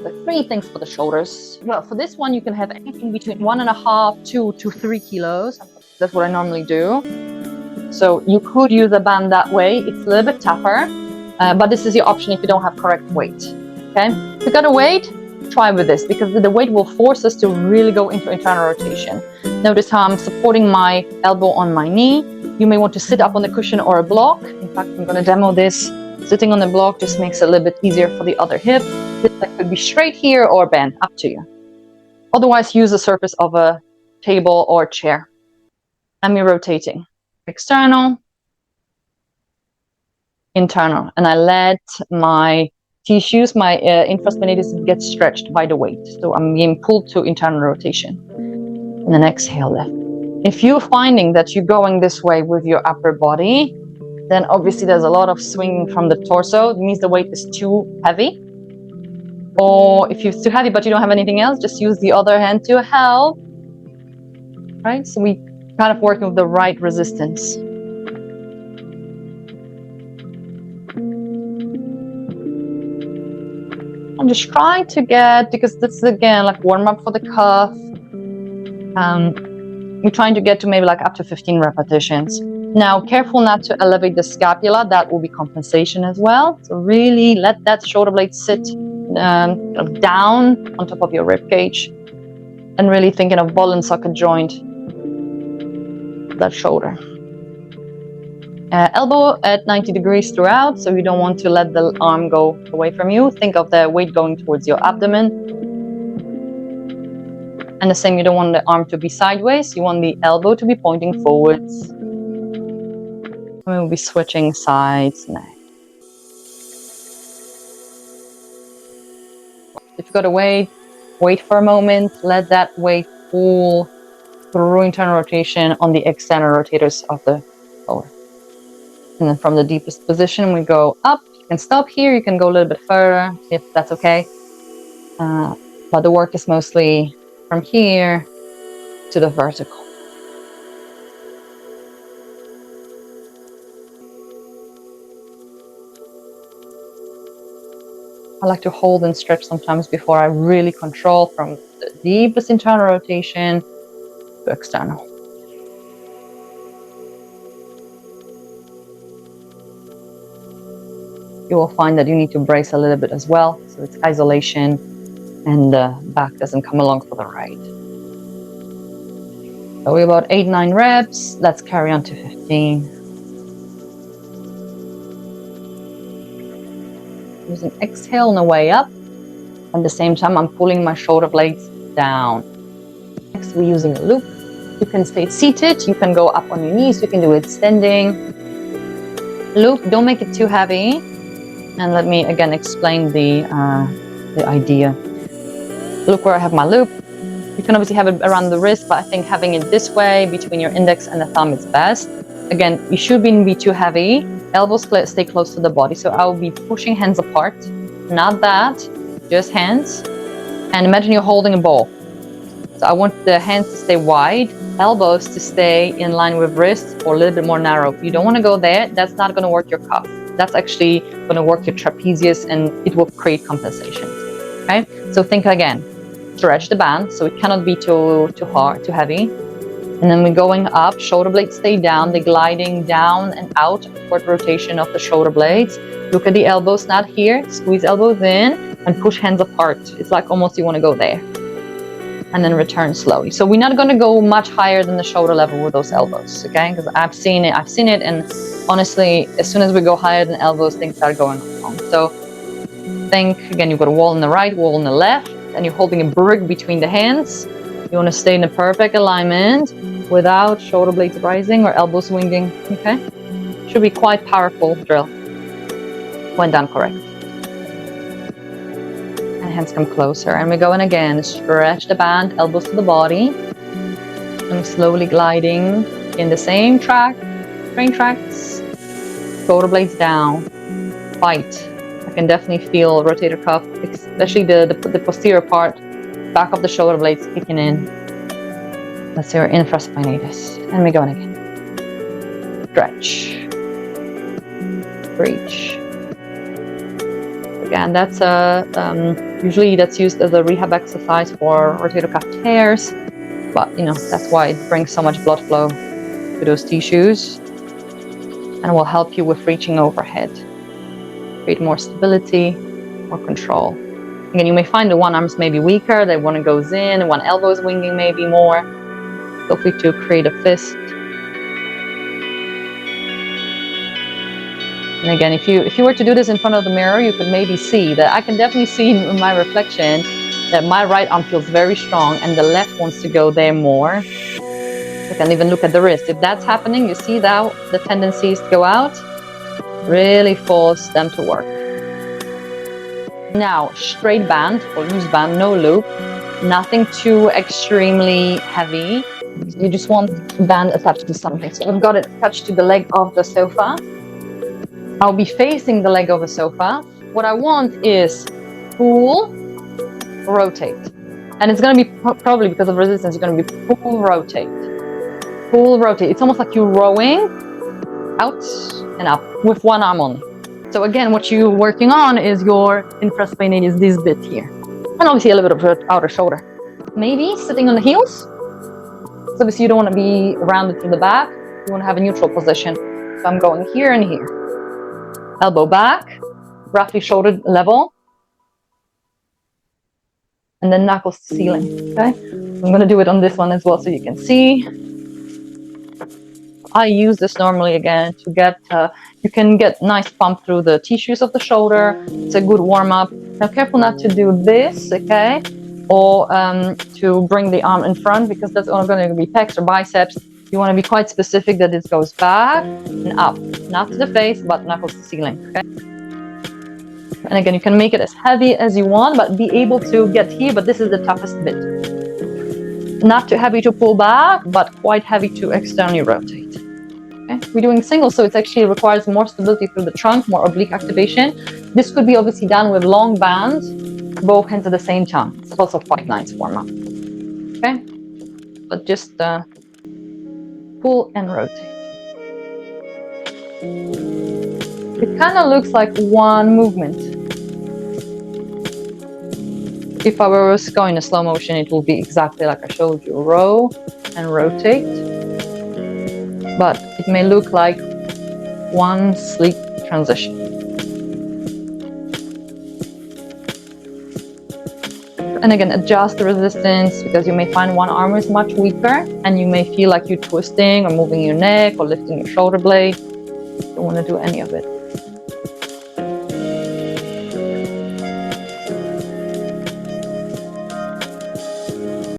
The 3 things for the shoulders. Well, for this one, you can have anything between 1.5 to 3 kilos. That's what I normally do. So you could use a band that way. It's a little bit tougher, but this is your option if you don't have correct weight. Okay, if you got a weight, try with this because the weight will force us to really go into internal rotation. Notice how I'm supporting my elbow on my knee. You may want to sit up on the cushion or a block. In fact, I'm going to demo this. Sitting on the block just makes it a little bit easier for the other hip. This could be straight here or bent, up to you. Otherwise, use the surface of a table or chair. And me rotating. External, internal. And I let my tissues, my infraspinatus get stretched by the weight. So I'm being pulled to internal rotation. And then exhale, lift. If you're finding that you're going this way with your upper body, then obviously there's a lot of swinging from the torso. It means the weight is too heavy. Or if it's too heavy but you don't have anything else, just use the other hand to help. Right? So we kind of working with the right resistance. And just try to get, because this is again like warm up for the calf. We're trying to get to maybe like up to 15 repetitions. Now, careful not to elevate the scapula. That will be compensation as well. So really let that shoulder blade sit down on top of your rib cage, and really thinking of ball and socket joint, that shoulder. Elbow at 90 degrees throughout, so you don't want to let the arm go away from you. Think of the weight going towards your abdomen. And the same, you don't want the arm to be sideways. You want the elbow to be pointing forwards. And we'll be switching sides next. If you've got to wait for a moment. Let that weight pull through internal rotation on the external rotators of the shoulder. And then from the deepest position, we go up. You can stop here. You can go a little bit further if that's okay. But the work is mostly from here to the vertical. I like to hold and stretch sometimes before I really control from the deepest internal rotation to external. You will find that you need to brace a little bit as well, so it's isolation and the back doesn't come along for the ride. So we're about 8-9 reps. Let's carry on to 15. Using exhale on the way up. At the same time, I'm pulling my shoulder blades down. Next, we're using a loop. You can stay seated. You can go up on your knees. You can do it standing. Loop, don't make it too heavy. And let me again explain the idea. Look where I have my loop. You can obviously have it around the wrist, but I think having it this way between your index and the thumb is best. Again, you shouldn't be too heavy. Elbows stay close to the body. So I will be pushing hands apart. Not that, just hands. And imagine you're holding a ball. So I want the hands to stay wide, elbows to stay in line with wrists or a little bit more narrow. You don't want to go there. That's not going to work your cuff. That's actually going to work your trapezius and it will create compensation. Okay, so think again. Stretch the band so it cannot be too hard, too heavy. And then we're going up, shoulder blades stay down, they're gliding down and out, upward rotation of the shoulder blades. Look at the elbows, not here, squeeze elbows in and push hands apart. It's like almost you want to go there. And then return slowly. So we're not going to go much higher than the shoulder level with those elbows, okay? Because I've seen it, and honestly, as soon as we go higher than elbows, things start going wrong. So think, again, you've got a wall on the right, wall on the left, and you're holding a brick between the hands. You want to stay in a perfect alignment without shoulder blades rising or elbows swinging, okay? Should be quite powerful drill when done correct. And hands come closer. And we go in again. Stretch the band, elbows to the body. And slowly gliding in the same track, train tracks. Shoulder blades down. Fight. I can definitely feel rotator cuff, especially the posterior part, back of the shoulder blades kicking in. That's your infraspinatus. And we go in again. Stretch. Reach. Again, that's usually that's used as a rehab exercise for rotator cuff tears, but you know, that's why it brings so much blood flow to those tissues and will help you with reaching overhead, create more stability, more control. Again, you may find the one arm's maybe weaker, the one goes in, one elbow is winging maybe more. Feel free to create a fist. And again, if you were to do this in front of the mirror, you could maybe see that I can definitely see in my reflection that my right arm feels very strong and the left wants to go there more. I can even look at the wrist. If that's happening, you see that the tendencies to go out, really force them to work. Now, straight band or loose band, no loop, nothing too extremely heavy. You just want band attached to something. So I've got it attached to the leg of the sofa. I'll be facing the leg of the sofa. What I want is pull, rotate. And it's going to be probably because of resistance, you're going to be pull, rotate. Pull, rotate. It's almost like you're rowing out and up with one arm only. So again, what you're working on is your infraspinatus, this bit here. And obviously a little bit of outer shoulder. Maybe sitting on the heels. So obviously you don't want to be rounded to the back. You want to have a neutral position. So I'm going here and here. Elbow back, roughly shoulder level. And then knuckles to ceiling, okay? I'm going to do it on this one as well so you can see. I use this normally again to get, you can get nice pump through the tissues of the shoulder. It's a good warm up. Now careful not to do this, okay? Or to bring the arm in front because that's only going to be pecs or biceps. You want to be quite specific that it goes back and up, not to the face, but knuckles to ceiling, okay? And again, you can make it as heavy as you want, but be able to get here, but this is the toughest bit. Not too heavy to pull back, but quite heavy to externally rotate. Okay? We're doing single, so it actually requires more stability through the trunk, more oblique activation. This could be obviously done with long bands, both hands at the same time. It's also quite nice warm up. Okay? But just pull and rotate. It kind of looks like one movement. If I was going in slow motion, it will be exactly like I showed you. Row and rotate. But it may look like one sleek transition. And again, adjust the resistance because you may find one arm is much weaker and you may feel like you're twisting or moving your neck or lifting your shoulder blade. Don't want to do any of it.